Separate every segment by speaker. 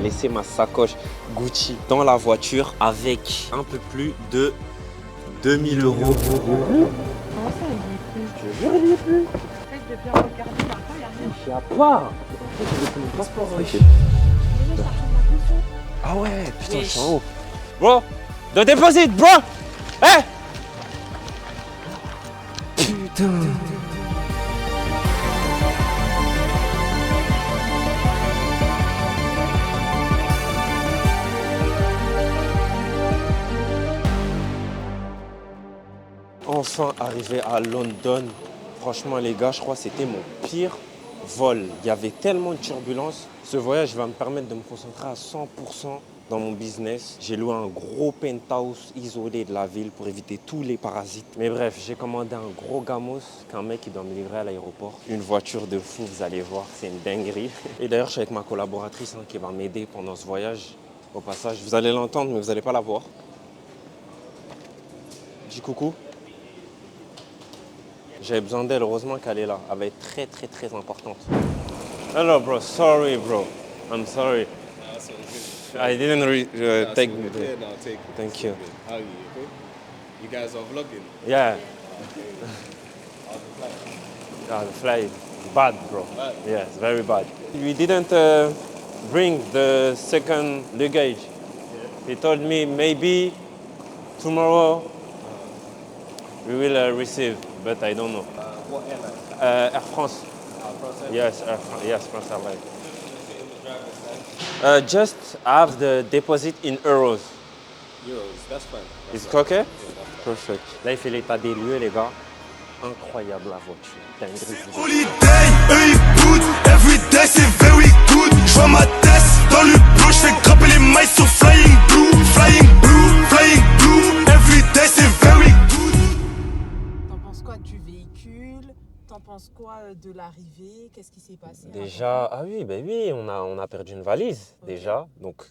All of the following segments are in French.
Speaker 1: laissé ma sacoche Gucci dans la voiture avec un peu plus de 2000 €.
Speaker 2: Comment ça, il y est plus?
Speaker 1: Je te jure, il y est plus.
Speaker 2: Essaye de bien regarder là-bas, il n'y a rien.
Speaker 1: Il n'y a pas. J'ai plus mon passeport. Ah ouais, putain, je suis en haut. Bro, the deposit, bro. Hey. Putain. Enfin arrivé à London. Franchement les gars, je crois que c'était mon pire vol. Il y avait tellement de turbulences. Ce voyage va me permettre de me concentrer à 100% dans mon business. J'ai loué un gros penthouse isolé de la ville pour éviter tous les parasites. Mais bref, j'ai commandé un gros gamos qu'un mec qui doit me livrer à l'aéroport. Une voiture de fou, vous allez voir, c'est une dinguerie. Et d'ailleurs, je suis avec ma collaboratrice qui va m'aider pendant ce voyage. Au passage, vous allez l'entendre, mais vous n'allez pas la voir. Dis coucou. J'avais besoin d'elle, heureusement qu'elle est là. Elle va être très très très importante. Hello bro, sorry bro. I'm sorry.
Speaker 3: That's all good.
Speaker 1: I didn't take
Speaker 3: all good. Yeah, no, take it.
Speaker 1: Thank
Speaker 3: It's
Speaker 1: you.
Speaker 3: all good. How are you? Okay? You guys are vlogging?
Speaker 1: Yeah.
Speaker 3: How's the flight?
Speaker 1: The flight bad bro.
Speaker 3: Bad?
Speaker 1: Yes, very bad. We didn't bring the second luggage. He told me maybe tomorrow we will receive, but I don't know.
Speaker 3: What airline?
Speaker 1: Air France.
Speaker 3: France Air?
Speaker 1: Yes, yes, France Airlines. Just have the deposit in euros.
Speaker 3: Euros, that's fine.
Speaker 1: Is it okay? Perfect. Là, il fait l'état des lieux, les gars. Incroyable la voiture. Dinguerie.
Speaker 4: Holiday, eux ils boudent, everyday c'est very good. J'vois ma tête dans le blue, j'fais grimper les mailles sur flying blue, flying blue, flying blue. Everyday c'est very good.
Speaker 2: T'en penses quoi du véhicule? T'en penses quoi de l'arrivée? Qu'est-ce qui s'est passé?
Speaker 1: Déjà, ah oui, ben oui, on a perdu une valise,
Speaker 2: Ok.
Speaker 1: déjà. Donc,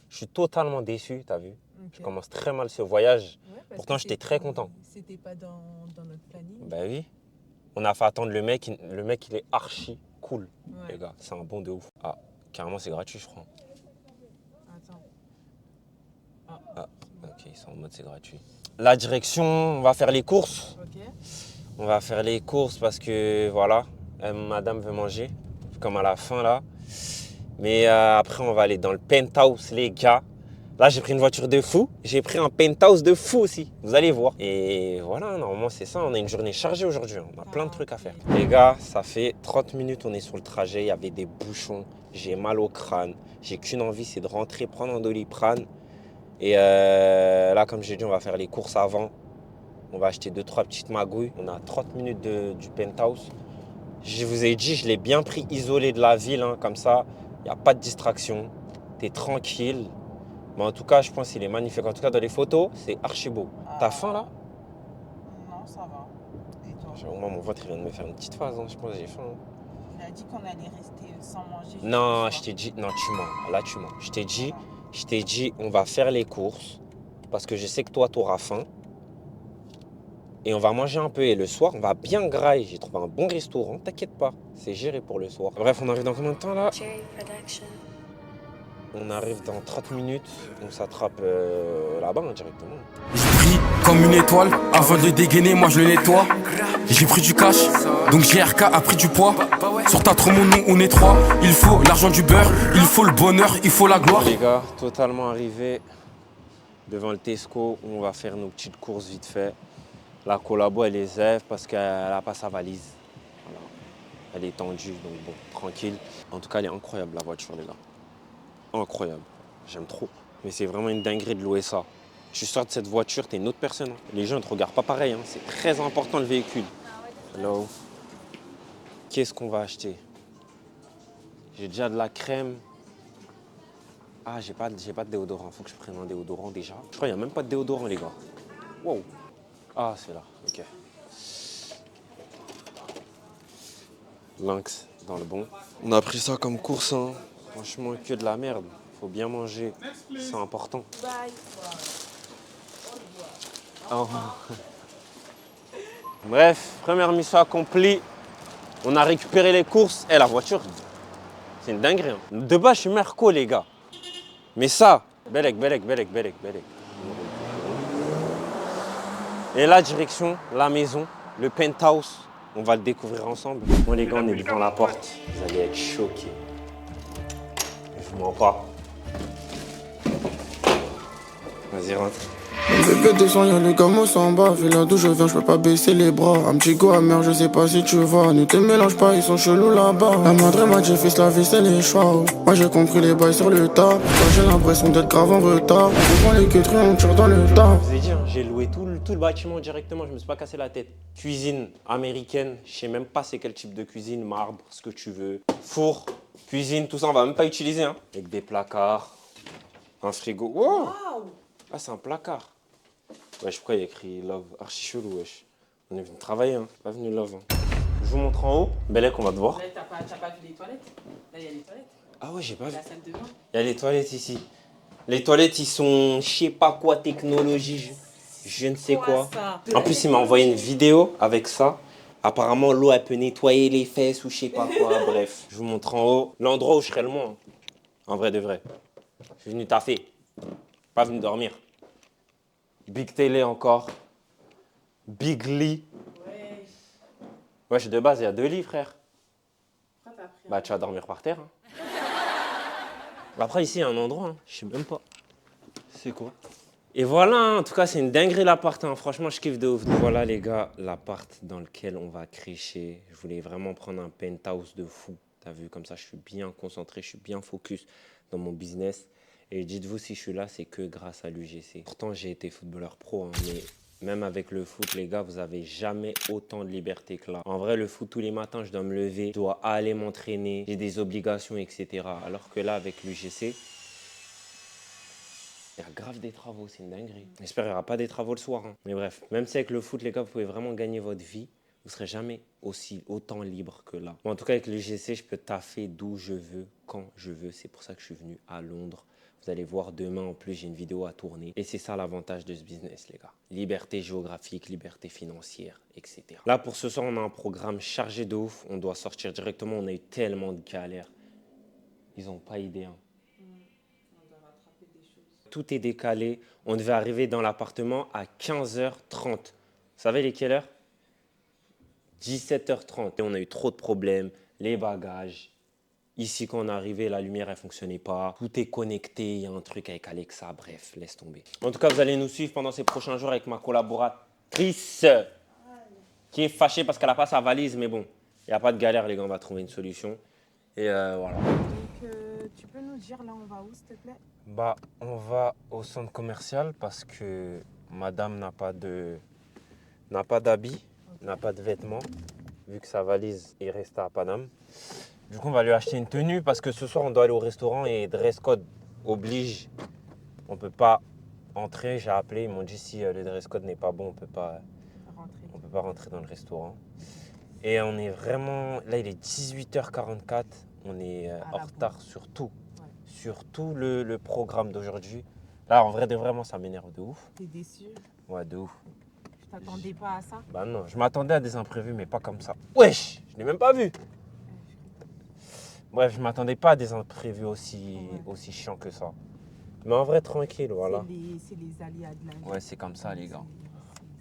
Speaker 1: je suis totalement déçu, t'as vu.
Speaker 2: Ok.
Speaker 1: Je commence très mal ce voyage.
Speaker 2: Ouais, parce
Speaker 1: Pourtant,
Speaker 2: que
Speaker 1: j'étais très content.
Speaker 2: C'était pas dans notre planning.
Speaker 1: Ben oui. On a fait attendre le mec. Le mec, il est archi cool,
Speaker 2: Ouais.
Speaker 1: les gars. C'est un bon de ouf. Ah, carrément, c'est gratuit, je crois.
Speaker 2: Attends.
Speaker 1: Ah, ok, ils sont en mode c'est gratuit. La direction, on va faire les courses.
Speaker 2: Ok.
Speaker 1: On va faire les courses parce que voilà, madame veut manger, comme à la fin là. Mais après, on va aller dans le penthouse, les gars. Là, j'ai pris une voiture de fou. J'ai pris un penthouse de fou aussi. Vous allez voir. Et voilà, normalement, c'est ça. On a une journée chargée aujourd'hui. On a plein de trucs à faire. Les gars, ça fait 30 minutes, on est sur le trajet. Il y avait des bouchons. J'ai mal au crâne. J'ai qu'une envie, c'est de rentrer, prendre un Doliprane. Et là, comme j'ai dit, on va faire les courses avant. On va acheter 2-3 petites magouilles. On a 30 minutes du penthouse. Je vous ai dit, je l'ai bien pris isolé de la ville. Hein, comme ça, il n'y a pas de distraction. Tu es tranquille. Mais en tout cas, je pense qu'il est magnifique. En tout cas, dans les photos, c'est archi beau. T'as faim là?
Speaker 2: Non, ça va. Et toi?
Speaker 1: Au moins, mon ventre il vient de me faire une petite phase. Hein. Je pense que j'ai faim. Hein.
Speaker 2: Il a dit qu'on allait rester sans manger.
Speaker 1: Non, je t'ai dit, non, tu mens. Là, tu mens. Je t'ai dit, on va faire les courses parce que je sais que toi, tu auras faim. Et on va manger un peu. Et le soir, on va bien grailler. J'ai trouvé un bon restaurant. T'inquiète pas, c'est géré pour le soir. Bref, on arrive dans combien de temps là? On arrive dans 30 minutes. On s'attrape là-bas hein, directement.
Speaker 4: Je brille comme une étoile, avant de le dégainer, moi je le nettoie. J'ai pris du cash, donc GRK a pris du poids. Sur ta trop mon nom, on est trois. Il faut l'argent du beurre, il faut le bonheur, il faut la gloire.
Speaker 1: Les gars, totalement arrivé devant le Tesco où on va faire nos petites courses vite fait. La collabo, elle est zève parce qu'elle n'a pas sa valise. Voilà. Elle est tendue, donc bon, tranquille. En tout cas, elle est incroyable la voiture, les gars. Incroyable. J'aime trop. Mais c'est vraiment une dinguerie de louer ça. Tu sors de cette voiture, t'es une autre personne. Hein. Les gens ne te regardent pas pareil. Hein. C'est très important le véhicule. Hello. Qu'est-ce qu'on va acheter? J'ai déjà de la crème. Ah, j'ai pas de déodorant. Faut que je prenne un déodorant déjà. Je crois qu'il n'y a même pas de déodorant, les gars. Wow. Ah, c'est là. Ok. Lynx dans le bon. On a pris ça comme course. Hein. Franchement, que de la merde. Faut bien manger. C'est important.
Speaker 2: Bye.
Speaker 1: Oh. Bref, première mission accomplie. On a récupéré les courses. Et la voiture, C'est une dinguerie. Hein. De base, je suis merco, les gars. Mais ça, Belek. Et là, direction la maison, le penthouse. On va le découvrir ensemble. Moi, les gars, on est devant la porte. Vous allez être choqués. Je vous mens pas. Vas-y, rentre.
Speaker 5: Bébé descend, y'a le gamin s'en bas. Vu là d'où je viens, je peux pas baisser les bras. Un petit go amer, je sais pas si tu vois. Ne te mélange pas, ils sont chelous là-bas. La madre m'a dit, fils, la vie c'est les choix. Moi j'ai compris les bails sur le tas. Quand j'ai l'impression d'être grave en retard. On prend les queuteries, on tire dans le tas.
Speaker 1: Je vous ai dit, hein, j'ai loué tout le bâtiment directement, je me suis pas cassé la tête. Cuisine américaine, je sais même pas c'est quel type de cuisine, marbre, ce que tu veux. Four, cuisine, tout ça, on va même pas utiliser. Hein. Avec des placards, un frigo. Wow. Ah, c'est un placard. Wesh, pourquoi il y a écrit love? Archi chelou, wesh. On est venu travailler, hein. Pas venu love. Hein. Je vous montre en haut. Belek, on va te voir.
Speaker 2: Là, t'as pas vu les toilettes? Là, il y a les toilettes.
Speaker 1: Ah ouais, j'ai pas vu.
Speaker 2: La salle de bain.
Speaker 1: Il y a les toilettes ici. Les toilettes, ils sont, je sais pas quoi, technologie, je ne sais quoi.
Speaker 2: Ça
Speaker 1: En plus, il m'a envoyé une vidéo avec ça. Apparemment, l'eau, elle peut nettoyer les fesses ou je sais pas quoi. Bref, je vous montre en haut l'endroit où je serai le moins. En vrai de vrai. Je suis venu taffer. Pas venu dormir. Big télé encore. Big lit.
Speaker 2: Ouais.
Speaker 1: Wesh, de base, il y a 2 lits, frère.
Speaker 2: Pourquoi t'as pris
Speaker 1: Bah, tu vas dormir par terre. Hein. Après, ici, il y a un endroit. Hein. Je sais même pas. C'est quoi? Et voilà, en tout cas, c'est une dinguerie l'appart. Hein. Franchement, je kiffe de ouf. Voilà, les gars, l'appart dans lequel on va crécher. Je voulais vraiment prendre un penthouse de fou. T'as vu, comme ça, je suis bien concentré, je suis bien focus dans mon business. Et dites-vous, si je suis là, c'est que grâce à l'UGC. Pourtant, j'ai été footballeur pro, hein, mais même avec le foot, les gars, vous n'avez jamais autant de liberté que là. En vrai, le foot, tous les matins, je dois me lever, je dois aller m'entraîner, j'ai des obligations, etc. Alors que là, avec l'UGC, il y a grave des travaux, c'est une dinguerie. J'espère qu'il n'y aura pas des travaux le soir. Hein. Mais bref, même si avec le foot, les gars, vous pouvez vraiment gagner votre vie, vous ne serez jamais autant libre que là. Bon, en tout cas, avec l'UGC, je peux taffer d'où je veux, quand je veux. C'est pour ça que je suis venu à Londres. Vous allez voir demain, en plus, j'ai une vidéo à tourner. Et c'est ça l'avantage de ce business, les gars. Liberté géographique, liberté financière, etc. Là, pour ce soir, on a un programme chargé de ouf. On doit sortir directement. On a eu tellement de galères. Ils n'ont pas idée. Hein.
Speaker 2: On doit rattraper des choses.
Speaker 1: Tout est décalé. On devait arriver dans l'appartement à 15h30. Vous savez, les quelle heure? 17h30. Et on a eu trop de problèmes. Les bagages. Ici, quand on est arrivé, la lumière, elle ne fonctionnait pas. Tout est connecté, il y a un truc avec Alexa, bref, laisse tomber. En tout cas, vous allez nous suivre pendant ces prochains jours avec ma collaboratrice qui est fâchée parce qu'elle n'a pas sa valise. Mais bon, il n'y a pas de galère, les gars, on va trouver une solution. Et voilà.
Speaker 2: Donc, tu peux nous dire là, on va où, s'il te plaît?
Speaker 1: Bah, on va au centre commercial parce que madame n'a pas d'habits, n'a pas de vêtements, vu que sa valise est restée à Paname. Du coup, on va lui acheter une tenue parce que ce soir, on doit aller au restaurant et dress code oblige. On ne peut pas entrer. J'ai appelé, ils m'ont dit si le dress code n'est pas bon, on ne peut pas rentrer dans le restaurant. Et on est vraiment... Là, il est 18h44. On est en retard sur tout.
Speaker 2: Ouais.
Speaker 1: Sur tout le programme d'aujourd'hui. Là, en vrai, vraiment, ça m'énerve de ouf.
Speaker 2: T'es déçu?
Speaker 1: Ouais, de ouf.
Speaker 2: Tu t'attendais pas à ça?
Speaker 1: Bah non, je m'attendais à des imprévus, mais pas comme ça. Wesh, je l'ai même pas vu. Bref, je m'attendais pas à des imprévus aussi chiants que ça. Mais en vrai, tranquille, voilà.
Speaker 2: C'est les aléas de la vie.
Speaker 1: Ouais, c'est comme ça, les gars.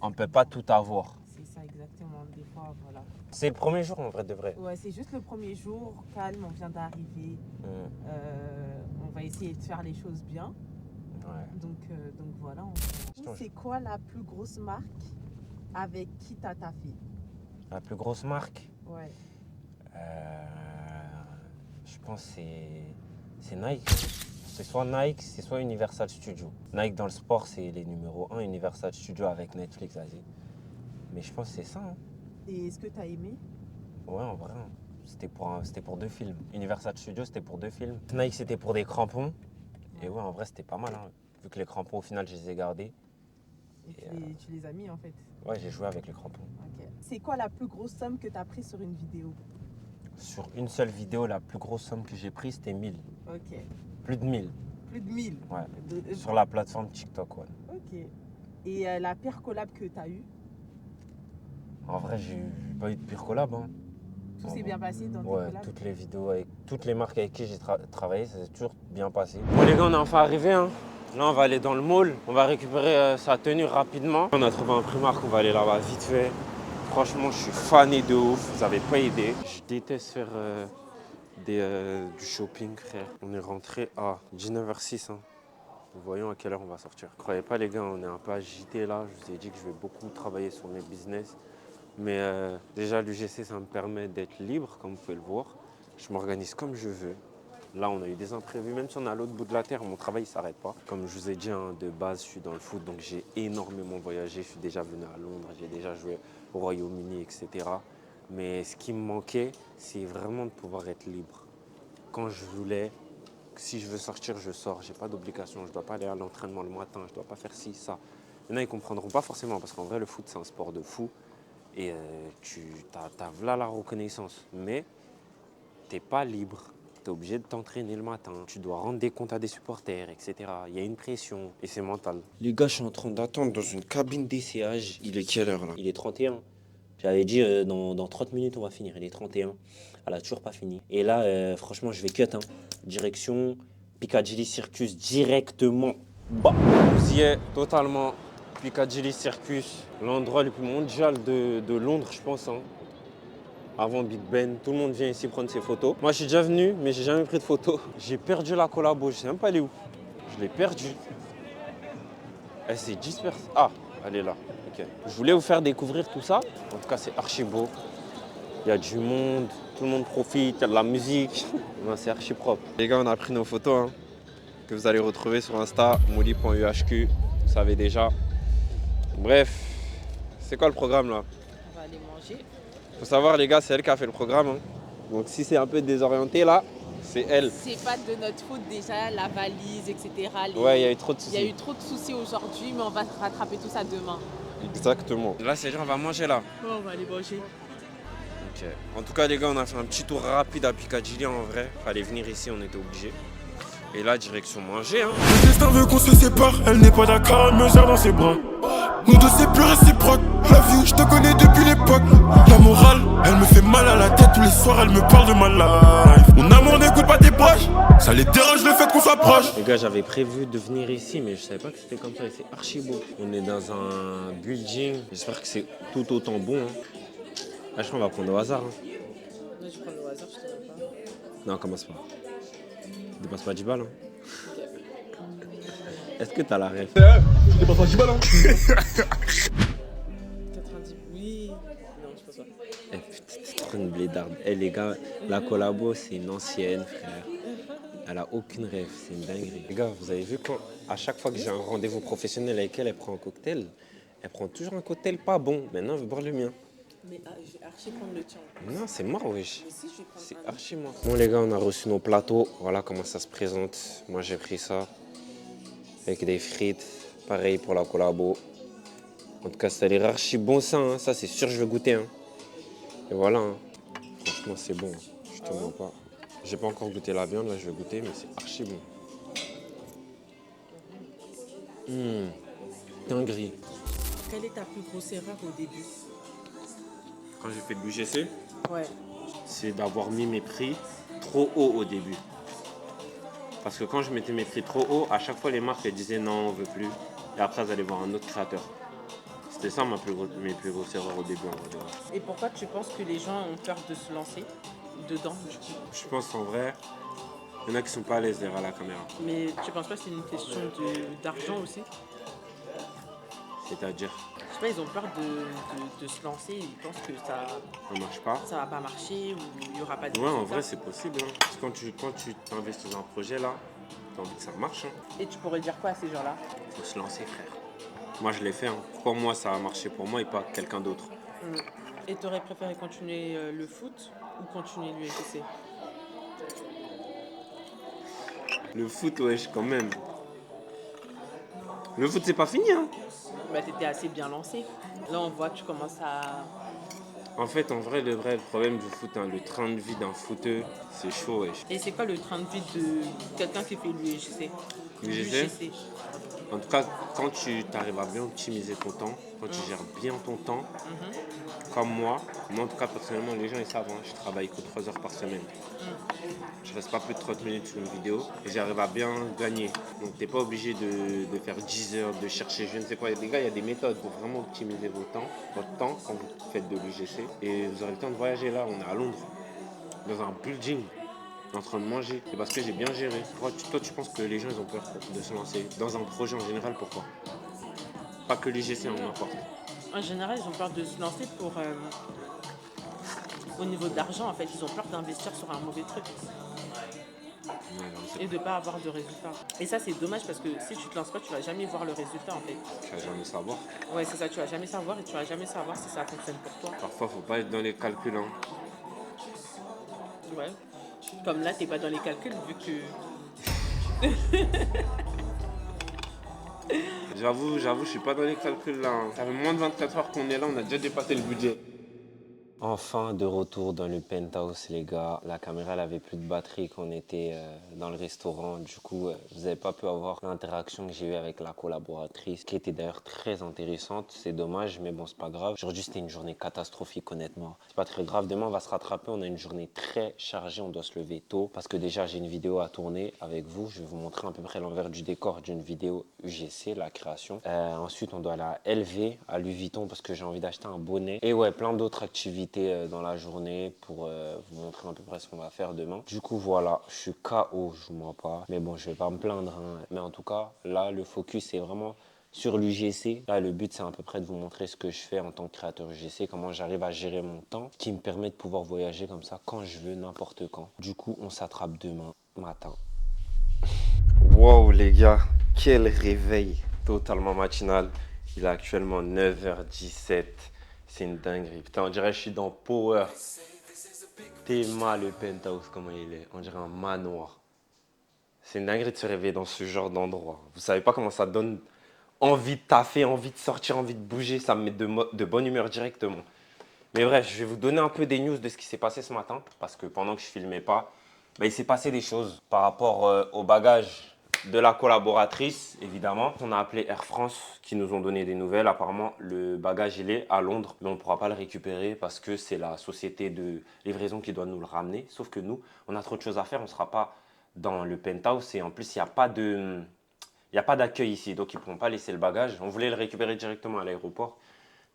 Speaker 1: On peut pas tout avoir.
Speaker 2: C'est ça, exactement. Des fois, voilà.
Speaker 1: C'est le premier jour, en vrai, de vrai.
Speaker 2: Ouais, c'est juste le premier jour, calme, on vient d'arriver. On va essayer de faire les choses bien.
Speaker 1: Ouais.
Speaker 2: Donc voilà. C'est quoi la plus grosse marque avec qui t'as taffé?
Speaker 1: La plus grosse marque?
Speaker 2: Ouais.
Speaker 1: Je pense que c'est Nike. C'est soit Nike, c'est soit Universal Studios. Nike dans le sport, c'est les numéros 1. Universal Studios avec Netflix, vas-y. Mais je pense que c'est ça. Hein.
Speaker 2: Et est-ce que tu as aimé?
Speaker 1: Ouais, en vrai. C'était pour 2 films. Universal Studios, c'était pour 2 films. Nike, c'était pour des crampons. Et ouais, en vrai, c'était pas mal. Hein. Vu que les crampons, au final, je les ai gardés.
Speaker 2: Et tu les as mis, en fait?
Speaker 1: Ouais, j'ai joué avec les crampons.
Speaker 2: Okay. C'est quoi la plus grosse somme que tu as prise sur une vidéo?
Speaker 1: Sur une seule vidéo, la plus grosse somme que j'ai prise, c'était 1000.
Speaker 2: Ok.
Speaker 1: Plus de 1000.
Speaker 2: Plus de 1000?
Speaker 1: Ouais. Sur la plateforme TikTok, ouais.
Speaker 2: Ok. Et la pire collab que tu as eue?
Speaker 1: En vrai, j'ai pas eu de pire collab. Hein.
Speaker 2: Tout s'est bien passé dans tes
Speaker 1: Ouais,
Speaker 2: collabs?
Speaker 1: toutes les vidéos avec toutes les marques avec qui j'ai travaillé, ça s'est toujours bien passé. Bon les gars, on est enfin arrivé. Hein. Là, on va aller dans le mall. On va récupérer sa tenue rapidement. On a trouvé un Primark, on va aller là-bas vite fait. Franchement, je suis fané de ouf. Vous avez pas idée. Je déteste faire du shopping, frère. On est rentré à 19h06. Hein. Nous voyons à quelle heure on va sortir. Croyez pas les gars, on est un peu agité là. Je vous ai dit que je vais beaucoup travailler sur mes business. Mais déjà l'UGC, ça me permet d'être libre, comme vous pouvez le voir. Je m'organise comme je veux. Là, on a eu des imprévus. Même si on est à l'autre bout de la terre, mon travail ne s'arrête pas. Comme je vous ai dit, hein, de base, je suis dans le foot, donc j'ai énormément voyagé. Je suis déjà venu à Londres, j'ai déjà joué au Royaume-Uni, etc. Mais ce qui me manquait, c'est vraiment de pouvoir être libre. Quand je voulais, si je veux sortir, je sors. Je n'ai pas d'obligation. Je ne dois pas aller à l'entraînement le matin. Je ne dois pas faire ci, ça. Il y en a, ils ne comprendront pas forcément parce qu'en vrai, le foot, c'est un sport de fou. Et tu as là la reconnaissance. Mais tu n'es pas libre. Tu es obligé de t'entraîner le matin. Tu dois rendre des comptes à des supporters, etc. Il y a une pression et c'est mental. Les gars, je suis en train d'attendre dans une cabine d'essayage. Il est quelle heure là? Il est 31. J'avais dit dans 30 minutes on va finir. Il est 31. Elle a toujours pas fini. Et là, franchement, je vais cut. Hein. Direction Piccadilly Circus directement. Bah, vous y êtes totalement. Piccadilly Circus, l'endroit le plus mondial de Londres, je pense. Hein. Avant Big Ben, tout le monde vient ici prendre ses photos. Moi, je suis déjà venu, mais j'ai jamais pris de photos. J'ai perdu la collabo, je sais même pas elle est où. Je l'ai perdue. Elle s'est dispersée. Ah, elle est là. Ok. Je voulais vous faire découvrir tout ça. En tout cas, c'est archi beau. Il y a du monde, tout le monde profite, il y a de la musique. Non, c'est archi propre. Les gars, on a pris nos photos hein, que vous allez retrouver sur Insta, mouli.uhq. Vous savez déjà. Bref, c'est quoi le programme là?
Speaker 2: On va aller manger.
Speaker 1: Faut savoir les gars, c'est elle qui a fait le programme. Hein. Donc si c'est un peu désorienté là, c'est elle.
Speaker 2: C'est pas de notre faute déjà, la valise, etc.
Speaker 1: Ouais, il y a eu trop de soucis.
Speaker 2: Il y a eu trop de soucis aujourd'hui, mais on va rattraper tout ça demain.
Speaker 1: Exactement. Là, c'est-à-dire on va manger là.
Speaker 2: Ouais, on va aller manger.
Speaker 1: Ok. En tout cas les gars, on a fait un petit tour rapide à Piccadilly en vrai. Fallait venir ici, on était obligés. Et là, direction manger. Hein.
Speaker 5: Le destin veut qu'on se sépare, elle n'est pas d'accord, elle me serre dans ses bras. Nous deux c'est plus réciproque, la vie je te connais depuis l'époque. La morale, elle me fait mal à la tête, tous les soirs elle me parle de ma life. Mon amour n'écoute pas tes proches, ça les dérange le fait qu'on soit proche.
Speaker 1: Les gars, j'avais prévu de venir ici, mais je savais pas que c'était comme ça. Et c'est archi beau. On est dans un building, j'espère que c'est tout autant bon. Hein. Là, je crois qu'on va prendre au hasard. Hein.
Speaker 2: Non, je prends le hasard, je te donne pas.
Speaker 1: Non, commence pas. Dépasse pas 10 balles. Hein. Est-ce que t'as la ref?
Speaker 5: Je dépasse pas 10 balles hein.
Speaker 2: 90, oui. Non, je pense pas.
Speaker 1: Eh putain, c'est trop une blédarde. Eh les gars, la collabo, c'est une ancienne, frère. Elle a aucune rêve, c'est une dinguerie. Les gars, vous avez vu quand, à chaque fois que j'ai un rendez-vous professionnel avec elle, elle prend un cocktail. Elle prend toujours un cocktail pas bon. Maintenant, elle veut boire le mien.
Speaker 2: Mais je vais archi prendre le tien.
Speaker 1: Non, c'est mort, wesh.
Speaker 2: Mais si, je vais prendre
Speaker 1: C'est
Speaker 2: un.
Speaker 1: archi mort. Bon, les gars, on a reçu nos plateaux. Voilà comment ça se présente. Moi, j'ai pris ça. Avec des frites. Pareil pour la collabo. En tout cas, ça a l'air archi bon ça. Hein. Ça, c'est sûr, je vais goûter. Hein. Et voilà. Hein. Franchement, c'est bon. Je te mens pas. J'ai pas encore goûté la viande. Là, je vais goûter, mais c'est archi bon. Dinguerie.
Speaker 2: Quelle est ta plus grosse erreur au début?
Speaker 1: Quand j'ai fait le l'UGC,
Speaker 2: Ouais.
Speaker 1: c'est d'avoir mis mes prix trop haut au début. Parce que quand je mettais mes prix trop haut, à chaque fois les marques elles disaient non, on veut plus. Et après elles allaient voir un autre créateur. C'était ça mes plus grosses erreurs au début. En vrai.
Speaker 2: Et pourquoi tu penses que les gens ont peur de se lancer dedans du coup?
Speaker 1: Je pense en vrai, il y en a qui sont pas à l'aise derrière la caméra.
Speaker 2: Mais tu penses pas que c'est une question d'argent aussi?
Speaker 1: C'est-à-dire,
Speaker 2: Je sais pas, ils ont peur de se lancer, ils pensent que
Speaker 1: ça marche pas.
Speaker 2: ça va pas marcher ou il n'y aura pas de
Speaker 1: Ouais, en
Speaker 2: résultats.
Speaker 1: vrai c'est possible. Hein. Parce que quand tu t'investis dans un projet là, t'as envie que ça marche. Hein.
Speaker 2: Et tu pourrais dire quoi à ces gens-là?
Speaker 1: Faut se lancer frère. Moi je l'ai fait. Hein. Pourquoi moi ça a marché pour moi et pas quelqu'un d'autre?
Speaker 2: Et t'aurais préféré continuer le foot ou continuer l'UFC?
Speaker 1: Le foot, wesh, quand même. Le foot c'est pas fini hein.
Speaker 2: Bah t'étais assez bien lancé. Là on voit que tu commences à...
Speaker 1: En fait, en vrai, le vrai problème du foot, hein, le train de vie d'un footeur, c'est chaud, wesh.
Speaker 2: Et c'est quoi le train de vie de quelqu'un qui fait l'UGC?
Speaker 1: L'UGC? En tout cas, quand tu arrives à bien optimiser ton temps, quand tu gères bien ton temps, comme moi, Moi, en tout cas, personnellement, les gens, ils savent, hein, je travaille que 3 heures par semaine. Je reste pas plus de 30 minutes sur une vidéo et j'arrive à bien gagner. Donc, t'es pas obligé de faire 10 heures, de chercher je ne sais quoi. Les gars, il y a des méthodes pour vraiment optimiser votre temps quand vous faites de l'UGC. Et vous aurez le temps de voyager là. On est à Londres, dans un building, en train de manger. C'est parce que j'ai bien géré. Toi, tu penses que les gens, ils ont peur de se lancer dans un projet en général, pourquoi? Pas que l'UGC, on n'importe.
Speaker 2: En général, ils ont peur de se lancer pour... au niveau de l'argent, en fait, ils ont peur d'investir sur un mauvais truc et de ne pas avoir de résultat. Et ça, c'est dommage parce que si tu te lances pas, tu vas jamais voir le résultat, en fait.
Speaker 1: Tu vas jamais savoir.
Speaker 2: Ouais, c'est ça, tu vas jamais savoir et tu vas jamais savoir si ça fonctionne pour toi.
Speaker 1: Parfois, faut pas être dans les calculs. Hein.
Speaker 2: Ouais. Comme là, t'es pas dans les calculs vu que...
Speaker 1: J'avoue, je suis pas dans les calculs là. Hein. Ça fait moins de 24 heures qu'on est là, on a déjà dépassé le budget. Enfin, de retour dans le penthouse, les gars. La caméra, elle avait plus de batterie quand on était dans le restaurant. Du coup, vous n'avez pas pu avoir l'interaction que j'ai eue avec la collaboratrice, qui était d'ailleurs très intéressante. C'est dommage, mais bon, c'est pas grave. Aujourd'hui, c'était une journée catastrophique, honnêtement. C'est pas très grave. Demain, on va se rattraper. On a une journée très chargée. On doit se lever tôt parce que déjà, j'ai une vidéo à tourner avec vous. Je vais vous montrer à peu près l'envers du décor d'une vidéo UGC, la création. Ensuite, on doit aller à LV, à Louis Vuitton, parce que j'ai envie d'acheter un bonnet. Et ouais, plein d'autres activités dans la journée pour vous montrer à peu près ce qu'on va faire demain. Du coup, voilà, je suis KO, je vous mens pas. Mais bon, je vais pas me plaindre. Hein. Mais en tout cas, là, le focus est vraiment sur l'UGC. Là, le but, c'est à peu près de vous montrer ce que je fais en tant que créateur UGC, comment j'arrive à gérer mon temps, qui me permet de pouvoir voyager comme ça quand je veux, n'importe quand. Du coup, on s'attrape demain matin. Wow, les gars, quel réveil totalement matinal. Il est actuellement 9h17. C'est une dinguerie. Putain, on dirait que je suis dans Power. Théma, le penthouse, comment il est. On dirait un manoir. C'est une dinguerie de se réveiller dans ce genre d'endroit. Vous savez pas comment ça donne envie de taffer, envie de sortir, envie de bouger. Ça me met de bonne humeur directement. Mais bref, je vais vous donner un peu des news de ce qui s'est passé ce matin. Parce que pendant que je filmais pas, il s'est passé des choses par rapport au bagage de la collaboratrice, évidemment. On a appelé Air France qui nous ont donné des nouvelles. Apparemment, le bagage, il est à Londres, mais on ne pourra pas le récupérer parce que c'est la société de livraison qui doit nous le ramener. Sauf que nous, on a trop de choses à faire. On ne sera pas dans le penthouse et en plus, il n'y a pas d'accueil ici. Donc, ils ne pourront pas laisser le bagage. On voulait le récupérer directement à l'aéroport.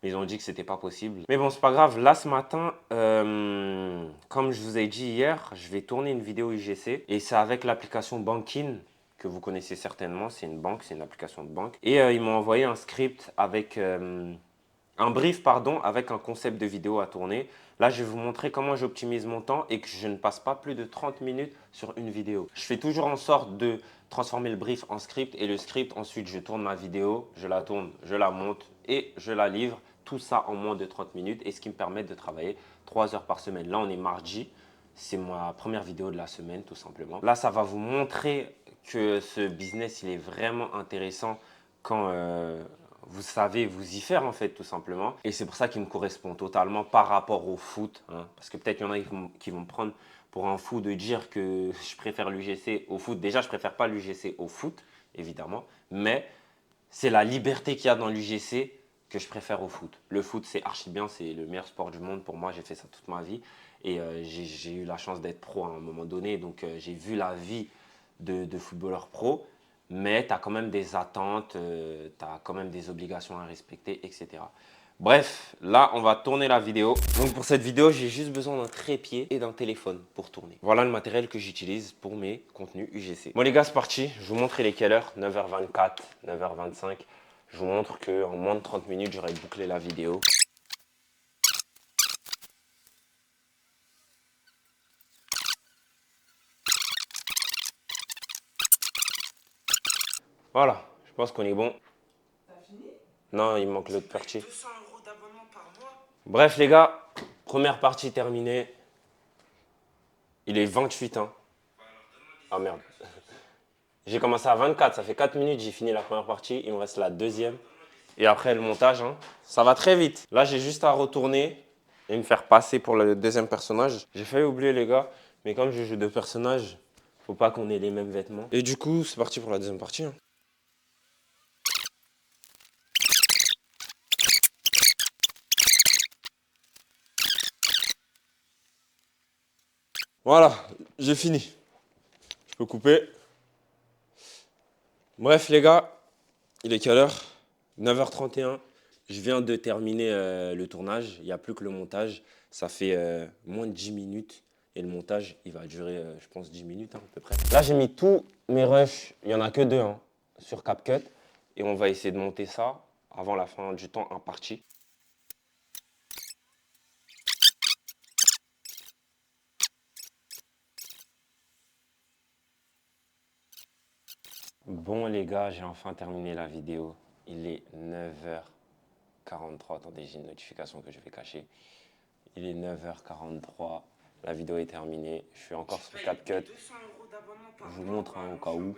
Speaker 1: Mais ils ont dit que c'était pas possible. Mais bon, c'est pas grave. Là, ce matin, comme je vous ai dit hier, je vais tourner une vidéo UGC. Et c'est avec l'application Bankin, que vous connaissez certainement. C'est une banque, c'est une application de banque. Et ils m'ont envoyé un script avec... un brief, pardon, avec un concept de vidéo à tourner. Là, je vais vous montrer comment j'optimise mon temps et que je ne passe pas plus de 30 minutes sur une vidéo. Je fais toujours en sorte de transformer le brief en script et le script, ensuite, je tourne ma vidéo, je la tourne, je la monte et je la livre. Tout ça en moins de 30 minutes et ce qui me permet de travailler 3 heures par semaine. Là, on est mardi. C'est ma première vidéo de la semaine, tout simplement. Là, ça va vous montrer que ce business, il est vraiment intéressant quand vous savez vous y faire, en fait, tout simplement. Et c'est pour ça qu'il me correspond totalement par rapport au foot. Hein. Parce que peut-être qu'il y en a qui vont me prendre pour un fou de dire que je préfère l'UGC au foot. Déjà, je ne préfère pas l'UGC au foot, évidemment. Mais c'est la liberté qu'il y a dans l'UGC que je préfère au foot. Le foot, c'est archi bien, c'est le meilleur sport du monde pour moi. J'ai fait ça toute ma vie et j'ai eu la chance d'être pro à un moment donné. Donc, j'ai vu la vie de footballeur pro, mais tu as quand même des attentes, tu as quand même des obligations à respecter, etc. Bref, là, on va tourner la vidéo. Donc, pour cette vidéo, j'ai juste besoin d'un trépied et d'un téléphone pour tourner. Voilà le matériel que j'utilise pour mes contenus UGC. Bon, les gars, c'est parti. Je vous montre il est quelle heure, 9h24, 9h25. Je vous montre qu'en moins de 30 minutes, j'aurai bouclé la vidéo. Voilà, je pense qu'on est bon.
Speaker 2: T'as fini?
Speaker 1: Non, il manque l'autre partie.
Speaker 2: 200 € d'abonnement par mois.
Speaker 1: Bref, les gars, première partie terminée. Il est 28, hein. Ah merde. J'ai commencé à 24, ça fait 4 minutes, j'ai fini la première partie. Il me reste la deuxième. Et après, le montage, hein, ça va très vite. Là, j'ai juste à retourner et me faire passer pour le deuxième personnage. J'ai failli oublier, les gars, mais comme je joue deux personnages, faut pas qu'on ait les mêmes vêtements. Et du coup, c'est parti pour la deuxième partie. Hein. Voilà, j'ai fini. Je peux couper. Bref, les gars, il est quelle heure? 9h31. Je viens de terminer le tournage. Il n'y a plus que le montage. Ça fait moins de 10 minutes. Et le montage, il va durer, je pense, 10 minutes à peu près. Là, j'ai mis tous mes rushs. Il n'y en a que 2 sur CapCut. Et on va essayer de monter ça avant la fin du temps imparti. Bon les gars, j'ai enfin terminé la vidéo. Il est 9h43. Attendez, j'ai une notification que je vais cacher. Il est 9h43. La vidéo est terminée. Je suis encore sur CapCut. Je vous montre au cas où.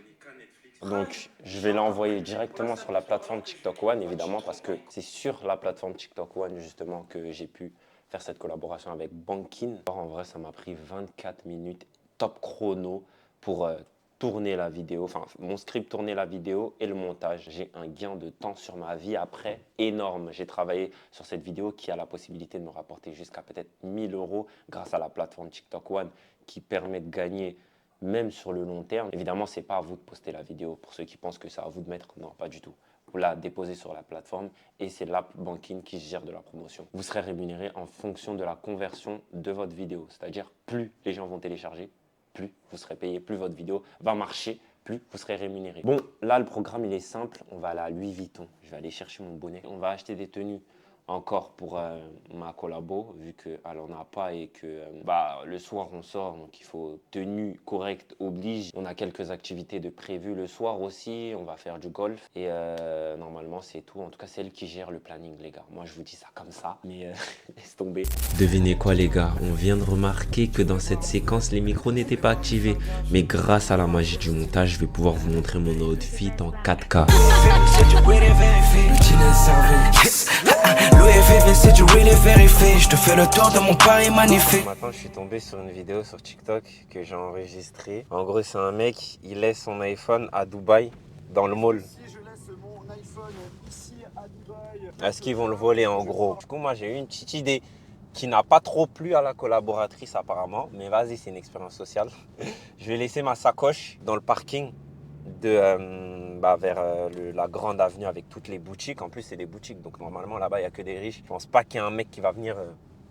Speaker 1: Donc, je vais l'envoyer directement sur la plateforme TikTok One, évidemment, parce que c'est sur la plateforme TikTok One, justement, que j'ai pu faire cette collaboration avec Bankin. En vrai, ça m'a pris 24 minutes top chrono pour tourner la vidéo, enfin mon script tourner la vidéo et le montage. J'ai un gain de temps sur ma vie après énorme. J'ai travaillé sur cette vidéo qui a la possibilité de me rapporter jusqu'à peut-être 1000 € grâce à la plateforme TikTok One qui permet de gagner même sur le long terme. Évidemment, ce n'est pas à vous de poster la vidéo pour ceux qui pensent que c'est à vous de mettre. Non, pas du tout. Vous la déposez sur la plateforme et c'est l'app Bankin qui gère de la promotion. Vous serez rémunéré en fonction de la conversion de votre vidéo. C'est-à-dire, plus les gens vont télécharger, plus vous serez payé, plus votre vidéo va marcher, plus vous serez rémunéré. Bon, là, le programme, il est simple. On va aller à Louis Vuitton. Je vais aller chercher mon bonnet. On va acheter des tenues encore pour ma collabo, vu qu'elle n'en a pas et que le soir, on sort. Donc, il faut tenue correcte, oblige. On a quelques activités de prévues le soir aussi. On va faire du golf. Et normalement, c'est tout. En tout cas, c'est elle qui gère le planning, les gars. Moi, je vous dis ça comme ça, mais laisse tomber. Devinez quoi, les gars? On vient de remarquer que dans cette séquence, les micros n'étaient pas activés. Mais grâce à la magie du montage, je vais pouvoir vous montrer mon outfit en 4K. C'est du really vérifié. Je te fais le tour de mon Paris magnifique. Ce matin, je suis tombé sur une vidéo sur TikTok que j'ai enregistrée. En gros, c'est un mec, il laisse son iPhone à Dubaï, dans le mall.
Speaker 6: Si je laisse mon iPhone ici à Dubaï,
Speaker 1: est-ce qu'ils vont le voler en gros? Du coup, moi, j'ai eu une petite idée qui n'a pas trop plu à la collaboratrice apparemment. Mais vas-y, c'est une expérience sociale. Je vais laisser ma sacoche dans le parking vers la grande avenue avec toutes les boutiques. En plus, c'est des boutiques, donc normalement là-bas, il n'y a que des riches. Je pense pas qu'il y ait un mec qui va venir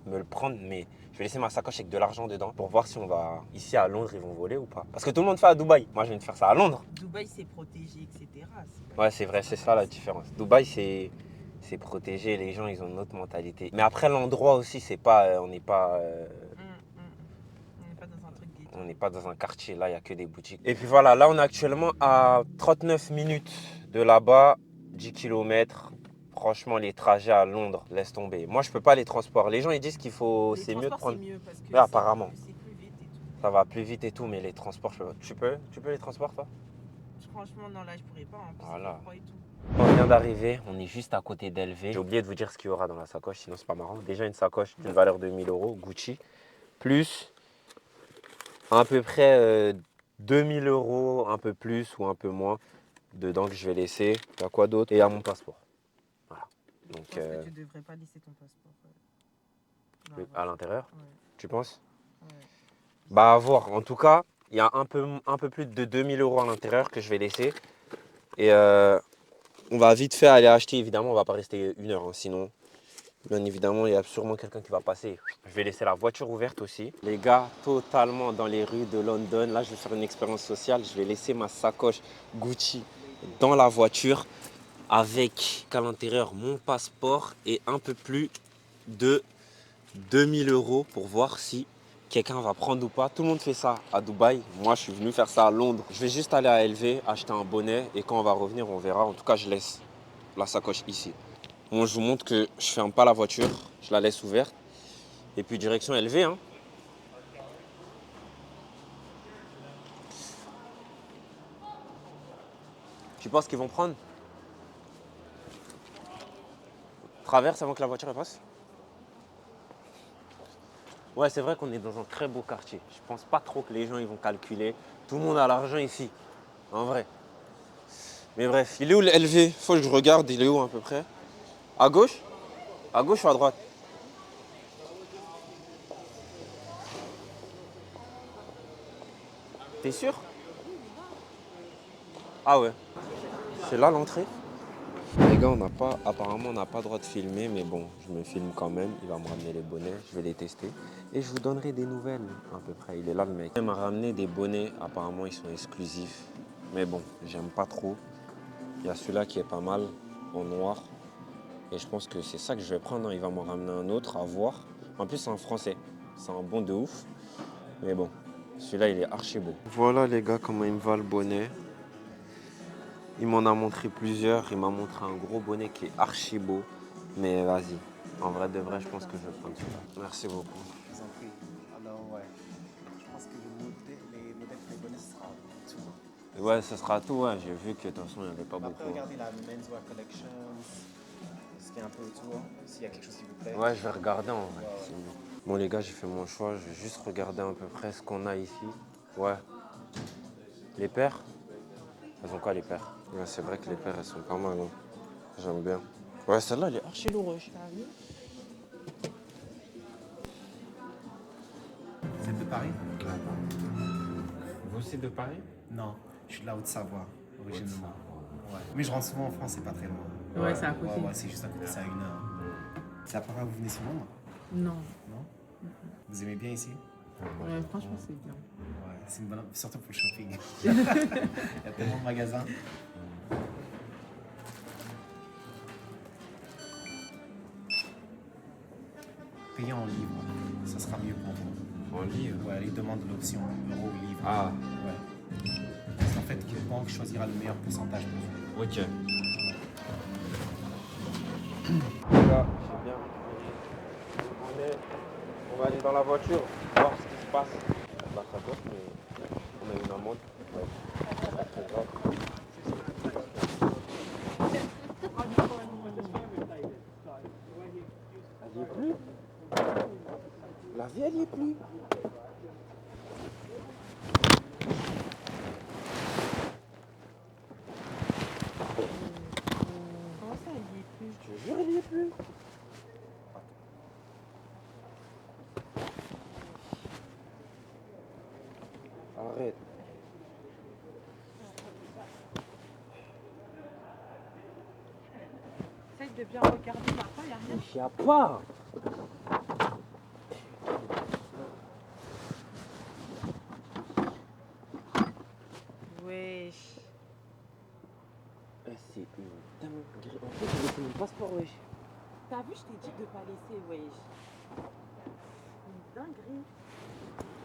Speaker 1: me le prendre, mais je vais laisser ma sacoche avec de l'argent dedans pour voir si on va, ici à Londres, ils vont voler ou pas. Parce que tout le monde fait à Dubaï. Moi, je viens de faire ça à Londres.
Speaker 2: Dubaï, c'est protégé, etc.
Speaker 1: Ouais, c'est vrai, c'est ça la différence. Dubaï, c'est protégé, les gens, ils ont une autre mentalité. Mais après, l'endroit aussi, c'est pas, on n'est pas... On n'est pas dans un quartier, là il n'y a que des boutiques. Et puis voilà, là on est actuellement à 39 minutes de là-bas, 10 km. Franchement, les trajets à Londres, laisse tomber. Moi je peux pas les transports. Les gens ils disent qu'il faut, c'est mieux de prendre.
Speaker 2: Mieux parce que
Speaker 1: apparemment.
Speaker 2: c'est plus vite et tout.
Speaker 1: Ça va plus vite et tout, mais les transports, je peux pas. Tu peux les transports toi?
Speaker 2: Franchement, non, là je pourrais pas. En plus,
Speaker 1: Voilà.
Speaker 2: et tout.
Speaker 1: On vient d'arriver, on est juste à côté d'Elvée. J'ai oublié de vous dire ce qu'il y aura dans la sacoche, sinon c'est pas marrant. Déjà une sacoche d'une valeur de 1000 €, Gucci, plus à peu près 2000 €, un peu plus ou un peu moins, dedans que je vais laisser. Il y a quoi d'autre? Et il y a mon passeport. Voilà. Donc,
Speaker 2: Je pense que tu devrais pas laisser ton passeport.
Speaker 1: à l'intérieur,
Speaker 2: Ouais.
Speaker 1: tu penses?
Speaker 2: Ouais.
Speaker 1: Bah à voir. En tout cas, il y a un peu plus de 2000 € à l'intérieur que je vais laisser. Et on va vite fait aller acheter, évidemment, on va pas rester une heure, sinon... Bien évidemment, il y a sûrement quelqu'un qui va passer. Je vais laisser la voiture ouverte aussi. Les gars, totalement dans les rues de London. Là, je vais faire une expérience sociale. Je vais laisser ma sacoche Gucci dans la voiture avec à l'intérieur mon passeport et un peu plus de 2000 € pour voir si quelqu'un va prendre ou pas. Tout le monde fait ça à Dubaï. Moi, je suis venu faire ça à Londres. Je vais juste aller à LV, acheter un bonnet et quand on va revenir, on verra. En tout cas, je laisse la sacoche ici. Bon, je vous montre que je ferme pas la voiture, je la laisse ouverte. Et puis direction LV. Hein. Tu penses qu'ils vont prendre? Traverse avant que la voiture elle passe. Ouais, c'est vrai qu'on est dans un très beau quartier. Je pense pas trop que les gens ils vont calculer. Tout le monde a l'argent ici, en vrai. Mais bref, il est où le LV? Faut que je regarde, il est où à peu près? À gauche? À gauche ou à droite? T'es sûr? Ah ouais. C'est là l'entrée? Les gars, apparemment on n'a pas le droit de filmer, mais bon, je me filme quand même. Il va me ramener les bonnets, je vais les tester. Et je vous donnerai des nouvelles à peu près. Il est là le mec. Il m'a ramené des bonnets, apparemment ils sont exclusifs. Mais bon, j'aime pas trop. Il y a celui-là qui est pas mal, en noir. Et je pense que c'est ça que je vais prendre. Il va m'en ramener un autre à voir. En plus c'est en français. C'est un bon de ouf. Mais bon, celui-là il est archi beau. Voilà les gars comment il me va le bonnet. Il m'en a montré plusieurs. Il m'a montré un gros bonnet qui est archi beau. Mais vas-y, en vrai de vrai, je pense que je vais prendre celui-là. Merci beaucoup.
Speaker 3: Je vous en prie. Alors, ouais. Je pense que les modèles pour les bonnets, ce sera tout.
Speaker 1: Ouais, ce sera tout. Ouais. J'ai vu que de toute façon, il n'y avait pas
Speaker 3: Après,
Speaker 1: beaucoup.
Speaker 3: regardez la Menswear Collection, ce qui est un peu autour, s'il y a quelque chose qui vous plaît.
Speaker 1: Ouais, je vais regarder en vrai. Bon les gars, j'ai fait mon choix. Je vais juste regarder à peu près ce qu'on a ici. Ouais. Les paires? Elles ont quoi les paires? Ouais, c'est vrai que les paires, elles sont pas mal. Hein. J'aime bien. Ouais, celle-là, elle est archi lourde.
Speaker 3: Vous êtes de Paris?
Speaker 1: Vous aussi de Paris?
Speaker 3: Non, je suis de la Haute-Savoie, originellement. Ouais. Mais je rentre souvent en France, c'est pas très loin.
Speaker 2: Ouais, c'est à côté.
Speaker 3: Ouais, c'est juste à côté, c'est à 1 heure. C'est la première fois que vous venez sur Londres?
Speaker 2: Non.
Speaker 3: Non? Vous aimez bien ici?
Speaker 2: Ouais, franchement, c'est bien.
Speaker 3: Ouais, c'est une bonne... surtout pour le shopping. Il y a tellement de magasins. Payez en livres, ça sera mieux pour vous.
Speaker 1: En livre?
Speaker 3: Ouais, ils demandent l'option euro ou livre.
Speaker 1: Ah,
Speaker 3: Ouais. Parce qu'en fait, votre banque choisira le meilleur pourcentage pour vous.
Speaker 1: ok. Les gars, j'ai bien récupéré. On va aller dans la voiture, voir ce qui se passe. Bah, ça bloque, mais on a une amende. Ouais. C'est très grave. Elle y est plus. La vie, elle y est plus.
Speaker 2: Comment ça, il y est plus?
Speaker 1: Je te jure, elle y est plus. Arrête.
Speaker 2: Essaye de bien regarder, parfois, il n'y a rien.
Speaker 1: Il n'y a pas.
Speaker 2: Wesh.
Speaker 1: C'est une dinguerie. En fait, j'ai laissé mon passeport, wesh.
Speaker 2: T'as vu, je t'ai dit de pas laisser, wesh. Une dinguerie.